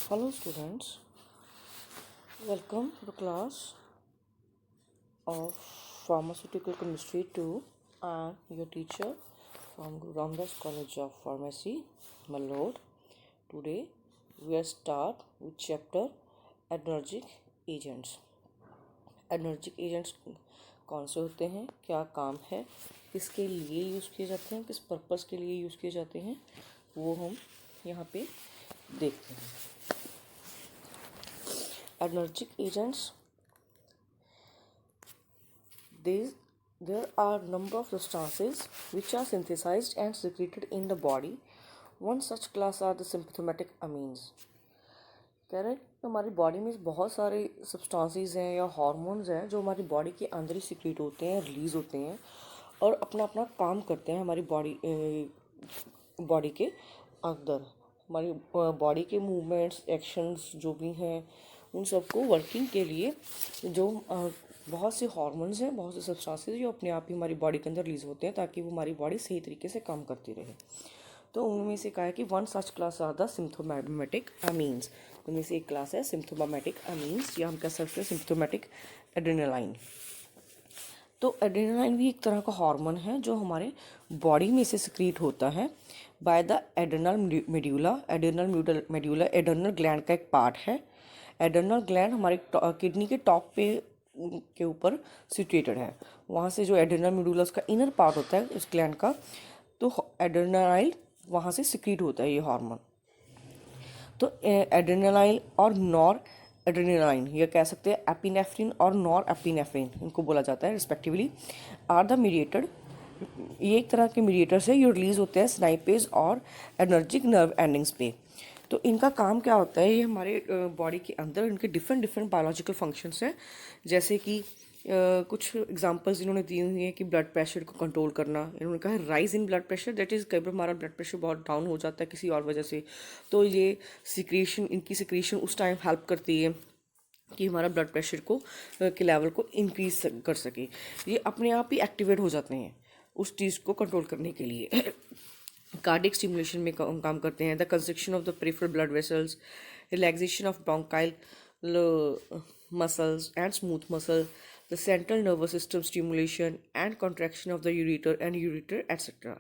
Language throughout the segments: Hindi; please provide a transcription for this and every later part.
Hello students, welcome to the class of Pharmaceutical Chemistry 2. I am your teacher from Guru Ramdas College of Pharmacy, Malod. Today we will start with chapter Adrenergic Agents. Adrenergic agents कौन से होते हैं, क्या काम है, किसके लिए यूज़ किए जाते हैं, किस पर्पज़ के लिए यूज़ किए जाते हैं, वो हम यहाँ पे देखते हैं. Adrenergic agents, there are number of substances which are synthesized and secreted in the body. One such class are the sympathetic amines. कह रहे हैं कि हमारी बॉडी में बहुत सारे सब्सटेंसेस हैं या हार्मोन्स हैं जो हमारी बॉडी के अंदर ही सीक्रेट होते हैं, रिलीज़ होते हैं और अपना अपना काम करते हैं हमारी बॉडी के अंदर. हमारी बॉडी के मूवमेंट्स, एक्शंस जो भी हैं, उन सबको वर्किंग के लिए जो बहुत से हार्मोन्स हैं, बहुत से सब्सटेंसेस जो अपने आप ही हमारी बॉडी के अंदर रिलीज़ होते हैं ताकि वो हमारी बॉडी सही तरीके से काम करती रहे. तो उनमें से कहा है कि one such class are the sympathomimetic amines. उनमें से एक क्लास है सिम्प्थोमेटिक अमीन्स या हम कह सकते हैं सिम्प्थोमेटिक एड्रेनालाइन. तो एड्रेनालाइन भी एक तरह का हार्मोन है जो हमारे बॉडी में से सिक्रीट होता है by the adrenal medulla. Adrenal gland का एक पार्ट है. एड्रेनल ग्लैंड हमारे किडनी के टॉप पे के ऊपर सिचुएटेड है. वहाँ से जो एड्रेनल मेडुला उसका इनर पार्ट होता है इस ग्लैंड का, तो एड्रेनालाइन वहाँ से सिक्रीट होता है ये हार्मोन. तो एड्रेनालाइन और नॉर एड्रेनालाइन, ये कह सकते हैं एपिनेफ्रिन और नॉर एपिनेफ्रिन इनको बोला जाता है रिस्पेक्टिवली, आर द मीडिएटेड. ये एक तरह के मीडिएटर्स है, ये रिलीज होते हैं सिनाइपेज और एनर्जिक नर्व एंडिंग्स पे. तो इनका काम क्या होता है, ये हमारे बॉडी के अंदर इनके डिफरेंट बायोलॉजिकल फंक्शंस हैं. जैसे कि कुछ एग्जांपल्स इन्होंने दी हुई हैं कि ब्लड प्रेशर को कंट्रोल करना. इन्होंने कहा है rise in blood pressure, that is कई बार हमारा ब्लड प्रेशर बहुत डाउन हो जाता है किसी और वजह से, तो ये इनकी सिक्रीशन उस टाइम हेल्प करती है कि हमारा ब्लड प्रेशर को के लेवल को इंक्रीज कर सके. ये अपने आप ही एक्टिवेट हो जाते हैं उस चीज़ को कंट्रोल करने के लिए. कार्डियक स्टिमुलेशन में काम करते हैं. The construction of the peripheral blood vessels, relaxation of bronchial muscles and smooth muscle, the central nervous system stimulation and contraction of the ureter, etc.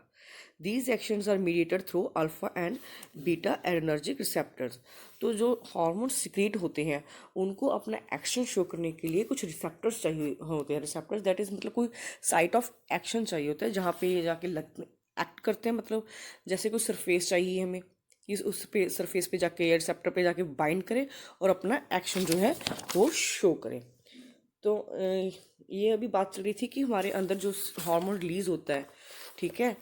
These actions are mediated through alpha and beta adrenergic receptors. तो जो हार्मोन सिक्रेट होते हैं उनको अपना एक्शन शो करने के लिए कुछ रिसेप्टर्स चाहिए होते हैं. रिसेप्टर्स दैट इज़ मतलब कोई साइट ऑफ एक्शन चाहिए होता है जहाँ पे ये जाके एक्ट करते हैं. मतलब जैसे कोई सरफेस चाहिए हमें, इस उस पे सरफेस पे जाके या रिसेप्टर पे जाके बाइंड करे और अपना एक्शन जो है वो शो करे. तो ये अभी बात चल रही थी कि हमारे अंदर जो हार्मोन रिलीज होता है, ठीक है,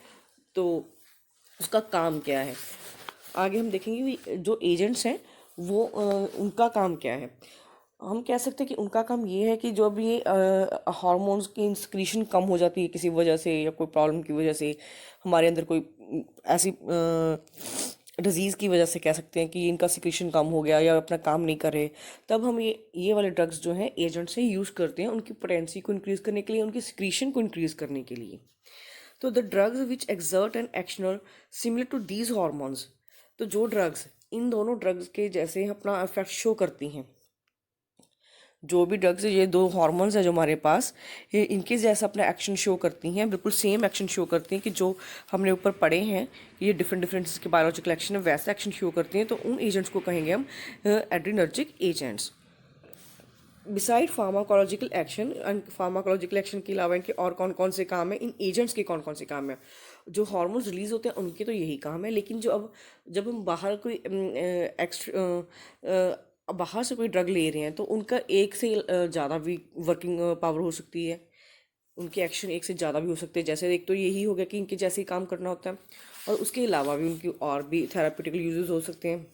तो उसका काम क्या है. आगे हम देखेंगे जो एजेंट्स हैं वो उनका काम क्या है. हम कह सकते हैं कि उनका काम ये है कि जो भी हार्मोन्स की इंक्रीशन कम हो जाती है किसी वजह से या कोई प्रॉब्लम की वजह से, हमारे अंदर कोई ऐसी डिजीज़ की वजह से कह सकते हैं कि इनका सिक्रीशन कम हो गया या अपना काम नहीं कर रहे, तब हम ये वाले ड्रग्स जो हैं एजेंट्स हैं यूज़ करते हैं उनकी पोटेंसी को इंक्रीज़ करने के लिए, उनकी सिक्रीशन को इंक्रीज़ करने के लिए. तो the drugs which exert an action similar to these hormones, तो जो ड्रग्स इन दोनों ड्रग्स के जैसे अपना इफेक्ट शो करती हैं, जो भी ड्रग्स ये दो हार्मोन्स हैं जो हमारे पास, ये इनके जैसा अपना एक्शन शो करती हैं, बिल्कुल सेम एक्शन शो करती हैं कि जो हमने ऊपर पढ़े हैं ये डिफरेंट इसके बायोलॉजिकल एक्शन है, वैसा एक्शन शो करती हैं. तो उन एजेंट्स को कहेंगे हम adrenergic agents. Beside pharmacological action, and pharmacological action के अलावा इनके और कौन कौन से काम है, इन एजेंट्स के कौन कौन से काम है. जो हार्मोन्स रिलीज होते हैं उनके तो यही काम है, लेकिन जब हम बाहर कोई बाहर से कोई ड्रग ले रहे हैं तो उनका एक से ज़्यादा भी वर्किंग पावर हो सकती है, उनके एक्शन एक से ज़्यादा भी हो सकते हैं. जैसे एक तो यही हो गया कि इनके जैसे ही काम करना होता है, और उसके अलावा भी उनकी और भी थेरापेटिकल यूजेस हो सकते हैं.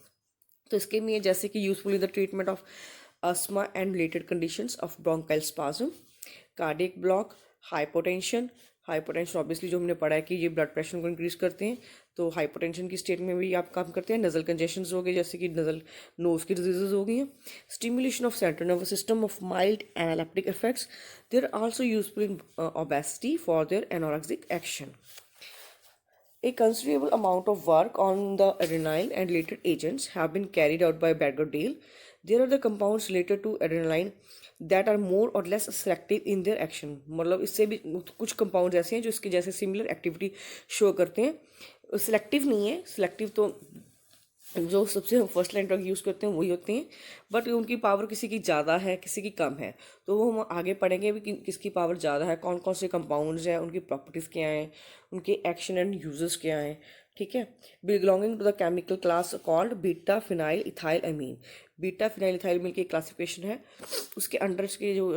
तो इसके में जैसे कि useful in the treatment of asthma and related conditions of bronchial spasm, cardiac block, hypotension obviously जो हमने पढ़ा है कि ये ब्लड प्रेशर को इंक्रीज करते हैं, तो हाइपोटेंशन की स्टेट में भी आप काम करते हैं. नजल कंजेशन हो गए, जैसे कि नोज की डिजीजेज हो गई हैं. Stimulation of central nervous system of mild analeptic effects, they are also useful in obesity for their anorexic action. A considerable amount of work on the adrenaline and related agents have been carried out by Bagger-Dale. There are the compounds related to adrenaline that are more or less selective in their action. मतलब इससे भी कुछ compounds ऐसे हैं जो इसके जैसे similar activity show करते हैं. Selective नहीं है, selective तो जो सबसे हम फर्स्ट लाइन ड्रग यूज़ करते हैं वही होते हैं, बट उनकी पावर किसी की ज़्यादा है किसी की कम है, तो वो हम आगे पढ़ेंगे भी कि किसकी पावर ज़्यादा है, कौन कौन से कंपाउंड्स हैं, उनकी प्रॉपर्टीज़ क्या हैं, उनके एक्शन एंड यूजेस क्या हैं. ठीक है. Belonging to the chemical class called beta phenyl ethyl amine. Beta phenyl ethyl amine की क्लासिफिकेशन है, उसके अंडर के जो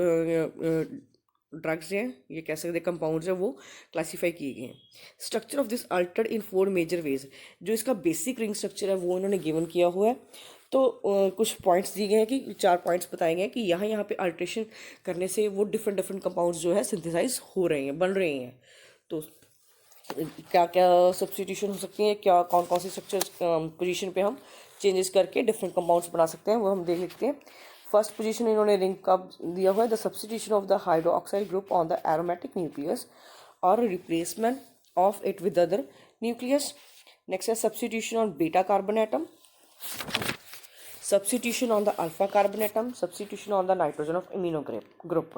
ड्रग्स हैं, ये कह सकते हैं कंपाउंड्स हैं, वो क्लासीफाई किए गए हैं. Structure of this altered in 4 major ways. जो इसका बेसिक रिंग स्ट्रक्चर है वो इन्होंने गिवन किया हुआ है. तो कुछ पॉइंट्स दिए गए हैं कि 4 पॉइंट्स बताए गए हैं कि यहाँ पे अल्ट्रेशन करने से वो डिफरेंट कंपाउंड्स जो है सिंथेसाइज हो रहे हैं, बन रहे हैं. तो क्या क्या सब्स्टिट्यूशन हो सकती है, क्या कौन कौन सी स्ट्रक्चर पोजीशन पे हम चेंजेस करके डिफरेंट कंपाउंड्स बना सकते हैं, वो हम देख लेते हैं. फर्स्ट पोजीशन इन्होंने रिंग का दिया हुआ है, the substitution of the hydroxyl group on the aromatic nucleus और replacement of it with other nucleus. Next है substitution on beta carbon atom, substitution on the alpha carbon atom, substitution on the nitrogen of amino group.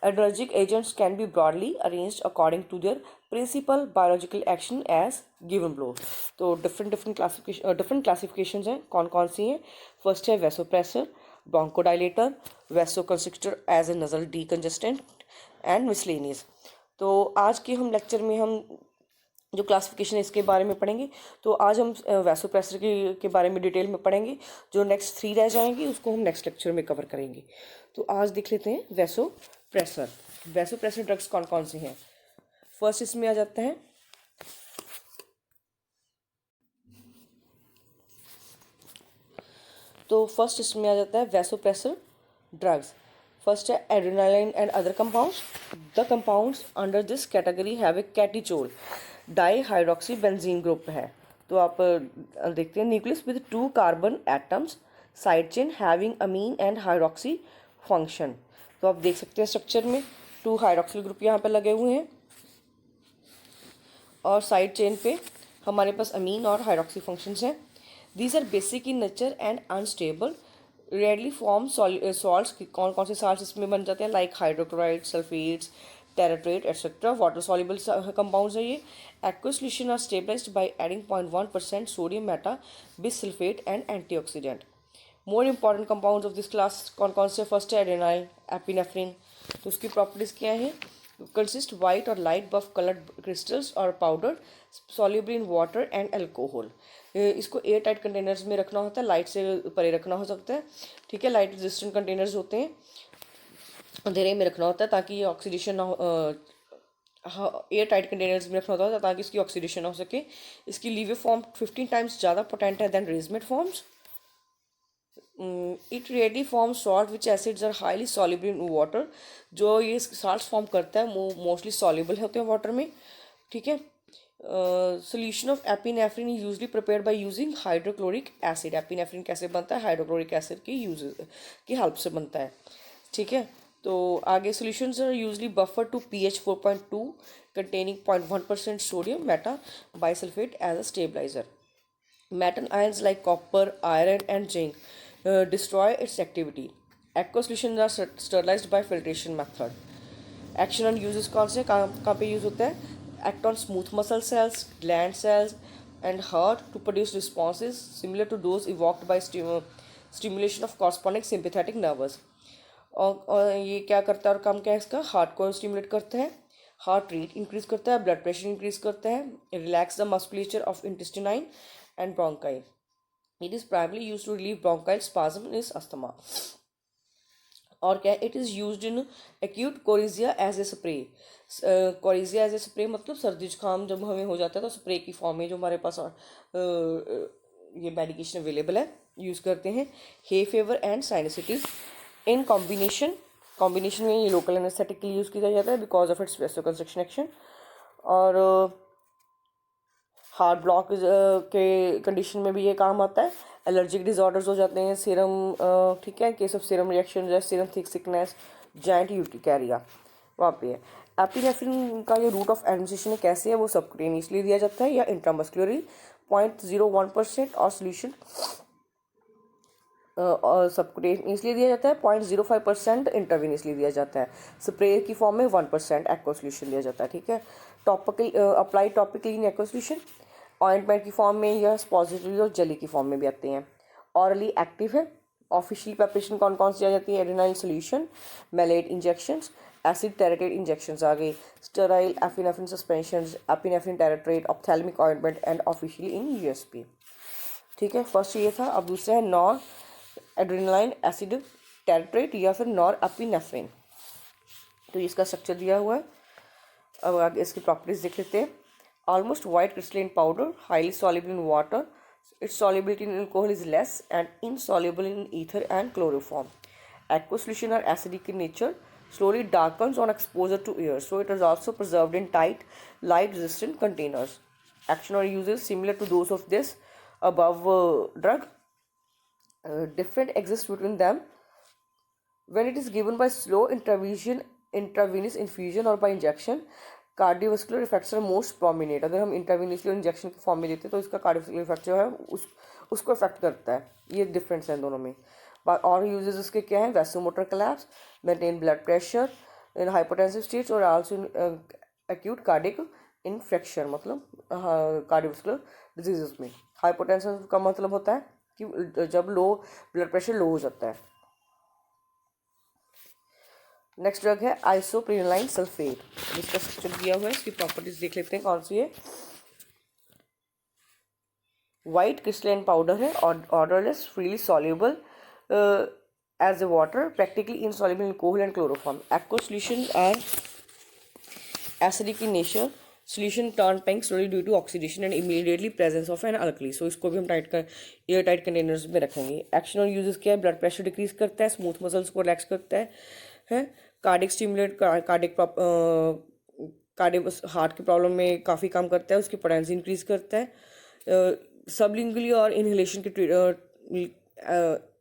Adrenergic agents can be broadly arranged according to their principal biological action as given below. तो different classifications हैं. कौन कौन सी हैं? फर्स्ट है vasopressor, bronchodilator, vasoconstrictor as a nasal decongestant and miscellaneous. तो आज के हम लेक्चर में हम जो क्लासिफिकेशन है इसके बारे में पढ़ेंगे. तो आज हम वैसोप्रेसर के बारे में डिटेल में पढ़ेंगे. जो नेक्स्ट 3 रह जाएंगी उसको हम नेक्स्ट लेक्चर में कवर करेंगे. तो आज देख लेते हैं वैसोप्रेसर. वैसोप्रेसर ड्रग्स कौन कौन से हैं. फर्स्ट इसमें आ जाता है वैसोप्रेसर ड्रग्स. फर्स्ट है adrenaline and other compounds. The compounds under this category have a catechol dihydroxy benzene group है. तो आप देखते हैं nucleus with 2 carbon atoms, side chain having amine and hydroxy function. तो आप देख सकते हैं स्ट्रक्चर में 2 हाइड्रोक्सिल ग्रुप यहाँ पे लगे हुए हैं और साइड चेन पे हमारे पास अमीन और हाइड्रोक्सी फंक्शंस हैं. These are basic in nature and unstable, readily form salts. कौन कौन से सॉल्ट्स इसमें बन जाते हैं, like hydrochloride, sulphates, tartrate etcetera. Water soluble compounds है ये. Aqueous solution are stabilised by adding 0.1% sodium meta bisulphite and antioxidant. More important compounds of this class कौन कौन से. फर्स्ट है एडेनाइल, एपिनेफ्रिन. तो उसकी प्रॉपर्टीज़ क्या हैं. कंसिस्ट वाइट और लाइट बफ कलर्ड क्रिस्टल्स और powder soluble in water and alcohol. इसको एयर टाइट कंटेनर्स में रखना होता है, लाइट से परे रखना हो सकता है. ठीक है. लाइट रेजिस्टेंट कंटेनर्स होते हैं, अंधेरे में रखना होता है ताकि ये ऑक्सीडेशन ना हो. एयर टाइट कंटेनर्स में रखना होता है ताकि इसकी ऑक्सीडेशन ना हो सके. इसकी लीवियर फॉर्म 15 टाइम्स ज़्यादा पोटेंट है than racemate forms. It ready form salt which acids are highly soluble in water. जो ये साल्ट फॉर्म करता है वो मोस्टली सॉल्युबल होते हैं वाटर में. ठीक है. Solution of epinephrine usually prepared by using hydrochloric acid. Epinephrine कैसे बनता है, हाइड्रोक्लोरिक एसिड की यूज की हेल्प से बनता है. ठीक है. तो आगे solutions are usually buffer to pH 4.2 containing 0.1% sodium meta bisulfate as a stabilizer. Metal ions like copper, iron and zinc destroy its activity. Aqueous solutions are sterilized by filtration method. Action and uses कौन से कहाँ पे यूज होता है. Act on smooth muscle cells, gland cells and heart to produce responses similar to those evoked by stimulation of corresponding sympathetic nerves. और ये क्या करता है और काम क्या है इसका. हार्ट को स्टिमुलेट करता है, हार्ट रेट इंक्रीज करता है, ब्लड प्रेशर इंक्रीज करता है, relax the musculature of intestine and bronchi. It is primarily use to relieve bronchial spasm in asthma. और क्या, it is used in acute coryza as a spray. Coryza as a spray मतलब सर्दी जुकाम जब हमें हो जाता है तो स्प्रे की फॉर्म में जो हमारे पास ये मेडिकेशन अवेलेबल है यूज़ करते हैं. हे फेवर एंड साइनसिटिस इन कॉम्बिनेशन में ये लोकल एनेस्थेटिक के लिए यूज़ किया जाता है बिकॉज ऑफ इट्स वैसोकंस्ट्रिक्शन एक्शन. और हार्ट ब्लॉक के कंडीशन में भी ये काम आता है. एलर्जिक डिजॉर्डर्स हो जाते हैं, सीरम. ठीक है. केस ऑफ सीरम रिएक्शन जैसे सीरम थिक सिकनेस, जाइंट यूटिकैरिया वहाँ पे है. एपिनेफ्रिन का जो रूट ऑफ एडमिनिस्ट्रेशन कैसे है, वो सबक्यूटेनियसली दिया जाता है या इंट्रामस्कुलरली 0.01% और सोल्यूशन और सबक्यूटेनियसली दिया जाता है, 0.05% इंटरवीनियसली दिया जाता है। स्प्रे की फॉर्म में 1% एक्वा सोल्यूशन दिया जाता है। ठीक है, topical apply topically in aqua solution, ointment की फॉर्म में या स्पॉजिटरी और जेली की फॉर्म में भी आते हैं। ऑरली एक्टिव है। ऑफिशियल प्रेपरेशन कौन कौन सी आ जाती है? Adrenaline solution, malate injections, acid tartrate injections आ गई, sterile epinephrine suspensions, epinephrine tartrate, ophthalmic ointment and officially in USP. ठीक है, फर्स्ट ये था। अब दूसरा है नॉर एड्रेनालाइन एसिड टेरेट्रेट या फिर नॉर एपिनेफ्रिन। तो इसका स्ट्रक्चर दिया हुआ है। अब आगे इसकी प्रॉपर्टीज देख लेते हैं। Almost white crystalline powder, highly soluble in water, its solubility in alcohol is less and insoluble in ether and chloroform. Aqueous solution are acidic in nature, slowly darkens on exposure to air, so it is also preserved in tight, light resistant containers. Action or uses similar to those of this above drug. Different exists between them when it is given by slow intravenous infusion or by injection. Cardiovascular effects are most prominent. अगर हम इंट्रावेनियसली इंजेक्शन की फॉर्म में देते हैं तो इसका कार्डियोवास्कुलर इफेक्ट जो है उसको इफेक्ट करता है। ये डिफरेंस है इन दोनों में। और यूजेस इसके क्या हैं? Vasomotor collapse, maintain blood pressure in hypotensive states और also in acute cardiac infection, मतलब कार्डियोवास्कुलर डिजीजेस में। हाइपोटेंशन का मतलब होता है कि जब लो ब्लड प्रेशर लो हो जाता है। नेक्स्ट ड्रग है आइसोप्रिनोलाइन सल्फेट, जिसका स्ट्रक्चर दिया हुआ है। इसकी प्रॉपर्टीज देख लेते हैं कौन सी है। वाइट क्रिस्टलाइन पाउडर है और odourless, freely soluble as a water, practically insoluble in alcohol and chloroform. Aqua solution are acidic in nature, solution turn pink slowly due to oxidation and immediately presence of an alkali. So इसको भी हम एयर टाइट कंटेनर्स में रखेंगे। एक्शन और यूजेस क्या है? ब्लड प्रेशर डिक्रीज करता है, स्मूथ मसल्स को रिलैक्स करता है, कार्डिक स्टिमुलेट, कार्डिक हार्ट की प्रॉब्लम में काफ़ी काम करता है, उसकी पोटेंसी इंक्रीज करता है। सबलिंगुअली और इनहेलेशन के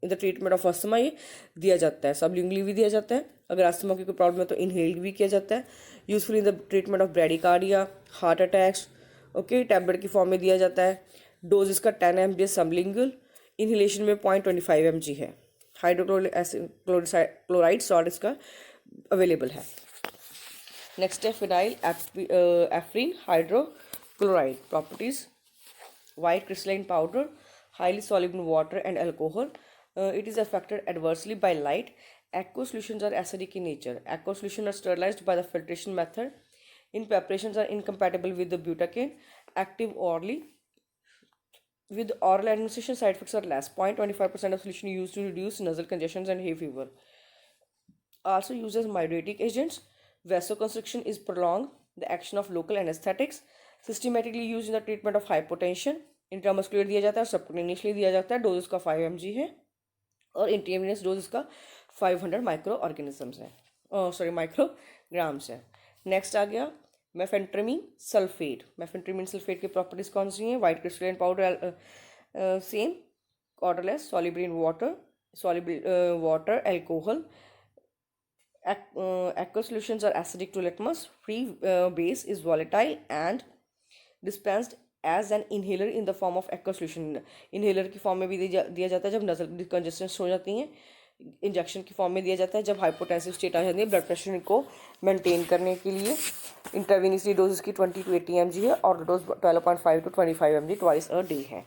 in the treatment of asthma ये दिया जाता है। सबलिंगुअली भी दिया जाता है, अगर अस्थमा की कोई प्रॉब्लम है तो इनहेल्ड भी किया जाता है। Useful in the treatment of bradycardia, heart attacks. Okay, tablet की फॉर्म में दिया जाता है। डोज इसका 10 mg सबलिंगुअल, इनहेलेशन में 0.25 mg है। हाइड्रोक्लोराइड सॉल्ट इसका अवेलेबल है। नेक्स्ट है phenylephrine hydrochloride. Properties: white crystalline powder, highly soluble in water and alcohol. It is affected adversely by light. Aqueous solutions are acidic in nature. Aqueous solutions are sterilized by the filtration method. In preparations are incompatible with the butane. Active orally. With oral administration, side effects are less. 0.25% of solution used to reduce nasal congestions and hay fever. Also used as mydriatic agents. Vasoconstriction is prolonged. The action of local anesthetics. Systematically used in the treatment of hypotension. Intramuscular दिया जाता है और सबक्यूटेनियसली दिया जाता है। डोज इसका 5 mg है और इंट्रावेनस डोज इसका 500 माइक्रो ऑर्गेनिजम्स है, माइक्रोग्राम्स है। नेक्स्ट आ गया मेफेंट्रेमीन सल्फेट। मेफेंट्रेमीन सल्फेट की प्रॉपर्टीज कौन सी हैं? White crystalline powder, same, odourless, soluble in water, alcohol. Aqueous solutions are acidic to litmus. Free base is volatile and dispensed as an inhaler in the form of aqua solution. Inhaler की फॉर्म में भी दिया जाता है जब नजल कंजेस्टेंस हो जाती हैं। इंजेक्शन की फॉर्म में दिया जाता है जब हाइपोटेंसिव स्टेट आ जाती है ब्लड प्रेशर को मेंटेन करने के लिए। इंटरवेनियसली डोज इसकी 20 to 80 mg है और dose 12.5 to 25 mg twice a day है।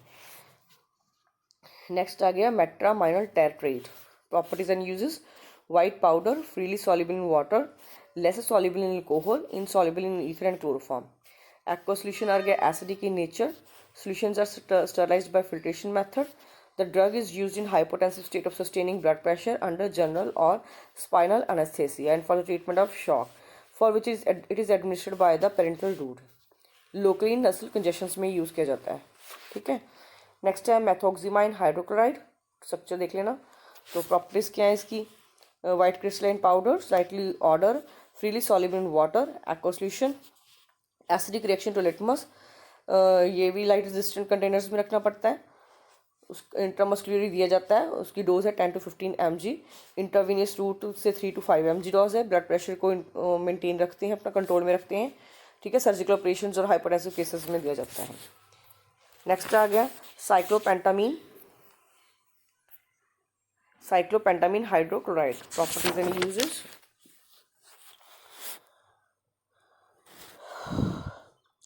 नेक्स्ट आ गया metaraminol tartrate. Properties and uses: white powder, freely soluble in water, less soluble in alcohol, insoluble in ether and chloroform. Aqueous solution are acidic in nature. Solutions are sterilized by filtration method. The drug is used in hypotensive state of sustaining blood pressure under general or spinal anesthesia and for the treatment of shock, for which it is administered by the parenteral route. Locally nasal congestions में यूज़ किया जाता है। ठीक है, नेक्स्ट है मेथोक्सीमाइन हाइड्रोक्लोराइड। स्ट्रक्चर देख लेना। तो प्रॉपर्टीज क्या है इसकी? White crystalline powder, slightly odour, freely soluble in water, aqueous solution, acidic reaction to litmus. ये भी लाइट रेजिस्टेंट कंटेनर्स में रखना पड़ता है। उस इंट्रामस्कुलरी दिया जाता है, उसकी डोज है 10 to 15 mg। इंट्रावीनियस रूट से 3 to 5 mg डोज है। ब्लड प्रेशर को मेंटेन रखते हैं, अपना कंट्रोल में रखते हैं, ठीक है। सर्जिकल ऑपरेशन और हाइपरटेंसिव केसेस में दिया जाता है। नेक्स्ट आ गया cyclopentamine. Cyclopentamine hydrochloride, properties and uses.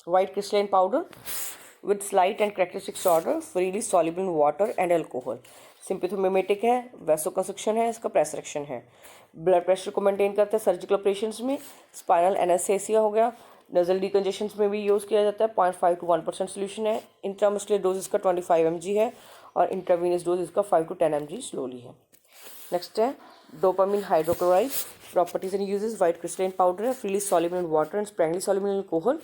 White crystalline powder with slight and characteristic disorder, freely soluble in water and alcohol। सिम्पथोमिमेटिक है, वैसोकंस्ट्रक्शन है, इसका प्रेसरेक्शन है, ब्लड प्रेशर को मेंटेन करता है सर्जिकल ऑपरेशंस में। स्पाइनल एनेस्थेसिया हो गया, नजल डिकंजेशन में भी यूज़ किया जाता है। 0.5 to 1% सोल्यूशन है। इंट्रामस्कुलर डोज इसका 25 mg है और इंट्रावीनस डोज इसका 5 to 10 mg स्लोली है। नेक्स्ट है dopamine hydrochloride, properties and uses. White crystalline powder है, freely soluble in water and sparingly soluble in alcohol.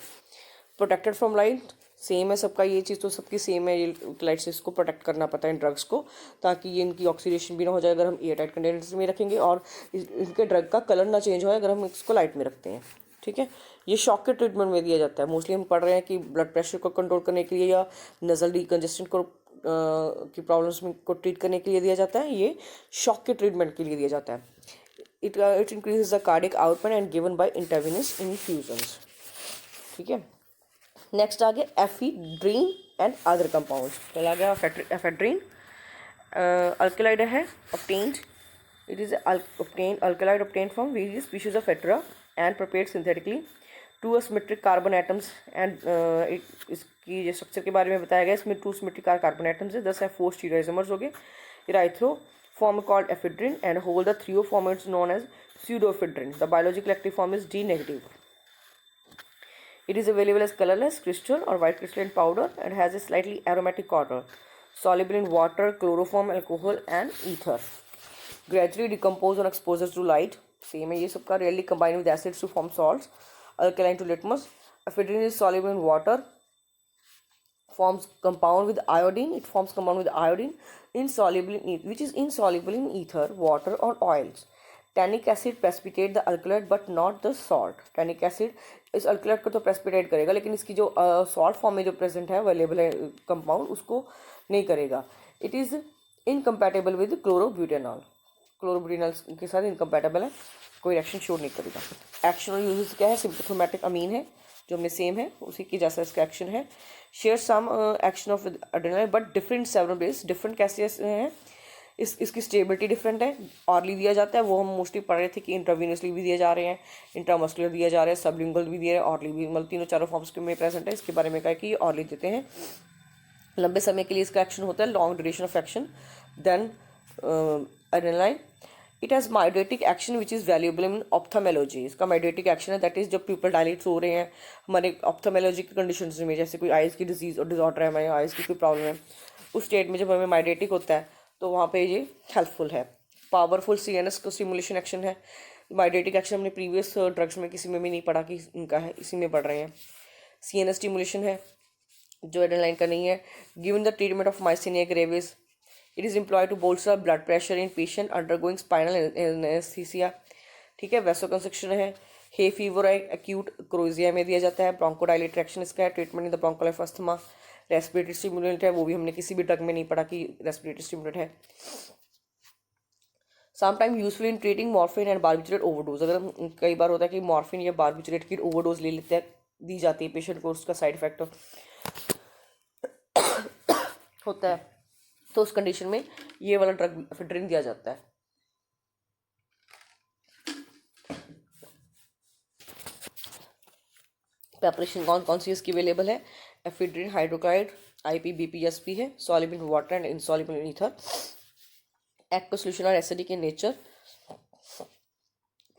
Protected from light, same है सबका, ये चीज़ तो सबकी सेम है। ये लाइट से इसको प्रोटेक्ट करना पड़ता है इन ड्रग्स को, ताकि ये इनकी ऑक्सीडेशन भी ना हो जाए अगर हम एयर टाइट कंटेनर्स में रखेंगे, और इनके ड्रग का कलर ना चेंज हो अगर हम इसको लाइट में रखते हैं, ठीक है। ये शॉक के ट्रीटमेंट में दिया जाता है। मोस्टली हम पढ़ रहे हैं कि ब्लड प्रेशर को कंट्रोल करने के लिए या नजल डिकंजेशन को की प्रॉब्लम्स में को ट्रीट करने के लिए दिया जाता है। ये शॉक के ट्रीटमेंट के लिए दिया जाता है। It increases the cardiac output and given by intravenous infusions, ठीक है। नेक्स्ट आ गया एफेड्रीन एंड अदर कंपाउंड्स। पहला आ गया एफेड्रीन, अल्कलाइड है, obtained, it is obtained alkaloid obtained from various species of ephedra and prepared synthetically two symmetric carbon atoms and इसकी जो स्ट्रक्चर के बारे में बताया गया, इसमें 2 सिमेट्रिक कार्बन एटम्स है, 10 है 4 स्टीरियोइसोमर्स हो गए। इराइथ्रो form called ephedrine and hold the trio form is known as pseudoephedrine. The biological active form is D negative. It is available as colorless crystal or white crystalline powder and has a slightly aromatic odor, soluble in water, chloroform, alcohol and ether. Gradually decompose on exposure to light. Same है ये सबका। Rarely combined with acids to form salts. Alkaline to litmus. Ephedrine is soluble in water. Forms compound with iodine. It forms compound with iodine insoluble in which is insoluble in ether, water or oils. Tannic acid precipitate the alkaloid but not the salt. Tannic acid इस अल्कलॉइड को तो प्रेसिपिटेट करेगा, लेकिन इसकी जो सॉल्ट फॉर्म में जो प्रेजेंट है अवेलेबल है कंपाउंड, उसको नहीं करेगा। It is incompatible with chlorobutanol. Chlorobutanol के साथ इनकम्पैटिबल है, कोई रिएक्शन शो नहीं करेगा। एक्शन और यूजेस क्या है? सिम्पथोमैटिक अमीन है जो हमें सेम है, उसी की जैसा इसका एक्शन है। Share some action of adrenaline but different several ways. Different कैसे हैं? इसकी स्टेबिलिटी डिफरेंट है। ऑरली दिया जाता है, वो हम मोस्टली पढ़ रहे थे कि इंट्रावीनसली भी दिए जा रहे हैं, इंट्रामस्कुलर दिया जा रहा है, सबलिंगुअल भी दिए रहे हैं, ऑरली भी, मतलब तीनों चारों फॉर्म्स के में प्रेजेंट है। इसके बारे में कहा है कि ये ऑरली देते हैं, लंबे समय के लिए इसका एक्शन होता है, long duration of action then adrenaline. It has mydriatic action which is valuable in ophthalmology. इसका माइड्रेटिक एक्शन है, दैट इज जब पीपल डायलेट हो रहे हैं हमारे ऑप्थेमोलॉजी की कंडीशन में, जैसे कोई आइज़ की डिजीज और डिजॉर्डर है, हमारे आइज़ की कोई प्रॉब्लम है, उस स्टेट में जब हमें माइड्रेटिक होता है तो वहाँ पे ये हेल्पफुल है। पावरफुल सीएनएस को स्टिमुलेशन एक्शन है। माइड्रेटिक एक्शन हमने प्रीवियस ड्रग्स में किसी में भी नहीं पढ़ा कि इनका है, इसी में पढ़ रहे हैं। सीएनएस स्टिमुलेशन है जो एड्रेनालाइन का नहीं है। Given the treatment of myasthenia gravis, it is employed to bolster blood pressure in patient undergoing spinal anaesthesia, ठीक है। वैसोकंस्ट्रक्शन है। हे फीवर एक्यूट क्रोजिया में दिया जाता है। ब्रोंकोडायलेटर एक्शन इसका है। Treatment in the bronchial asthma. Respiratory stimulant है, वो भी हमने किसी भी ड्रग में नहीं पढ़ा कि रेस्पिरेटरी स्टिमुलेंट है। Sometime useful in treating morphine and barbiturate overdose. अगर हम, कई बार होता है कि मॉर्फिन या बार्बिचुरेट की ओवरडोज ले लेते हैं, दी जाती है पेशेंट को, उसका साइड इफेक्ट होता है, तो उस कंडीशन में ये वाला ड्रग एफेड्रिन दिया जाता है। प्रेपरेशन कौन कौन सी इसकी अवेलेबल है? एफेड्रिन हाइड्रोक्लाइड IPBPSP है, soluble in water and insoluble in ether. Aqueous solution are acidic in nature.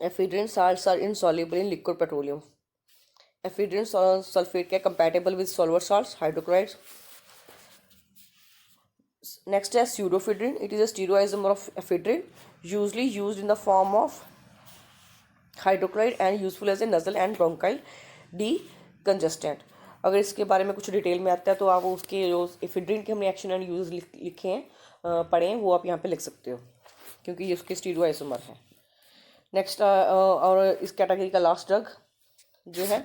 Ephedrine salts are insoluble in liquid petroleum. Ephedrine sulfate क्या compatible with solver salts, hydrochlorides. Next is pseudoephedrine. It is a stereoisomer of ephedrine, usually used in the form of hydrochloride and useful as a nasal and bronchial decongestant. अगर इसके बारे में कुछ डिटेल में आता है तो आप उसके जो एफेड्रिन के हमने एक्शन एंड यूज लिखे हैं, पढ़े हैं, वो आप यहाँ पे लिख सकते हो क्योंकि ये उसके स्टीरियोआइसोमर है। नेक्स्ट और इस कैटेगरी का लास्ट ड्रग जो है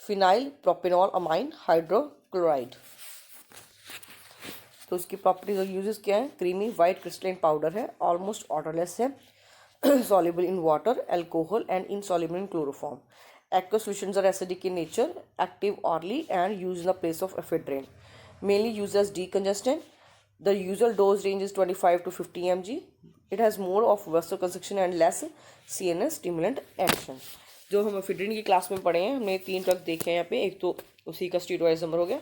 फिनाइल प्रोपेनॉल अमाइन हाइड्रोक्लोराइड। तो उसकी प्रॉपर्टीज और यूजेस क्या है? क्रीमी वाइट क्रिस्टलाइन पाउडर है, ऑलमोस्ट ऑर्डरलेस है, soluble in water, alcohol, and insoluble in chloroform. Aqueous solutions are acidic in nature, active orally, and used in the place of ephedrine. Mainly used as decongestant. The usual dose range is 25 to 50 mg. It has more of vasoconstriction and less CNS stimulant action. जो हम एफेड्रिन की क्लास में पढ़े हैं, हमने 3 ड्रग देखे हैं यहाँ पे। एक तो उसी का स्टीरोइजमर हो गया,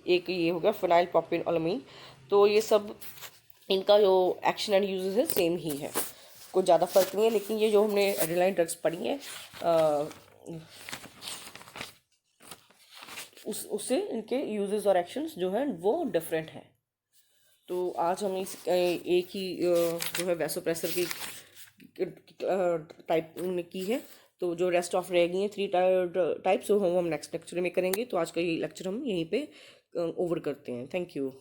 एक ये हो गया फिनाइल प्रोपेनोलामीन। तो ये सब इनका जो एक्शन एंड यूजेस है सेम ही है, कोई ज़्यादा फर्क नहीं है। लेकिन ये जो हमने एड्रेनालाइन ड्रग्स पढ़ी हैं उससे इनके यूजेस और एक्शंस जो हैं वो डिफरेंट हैं। तो आज हम इस एक ही जो है वैसोप्रेसर की टाइप की है। तो जो रेस्ट ऑफ रह गई हैं 3 टाइप्स, वो हम नेक्स्ट लेक्चर में करेंगे। तो आज का ये लेक्चर हम यहीं पे ओवर करते हैं। Thank you.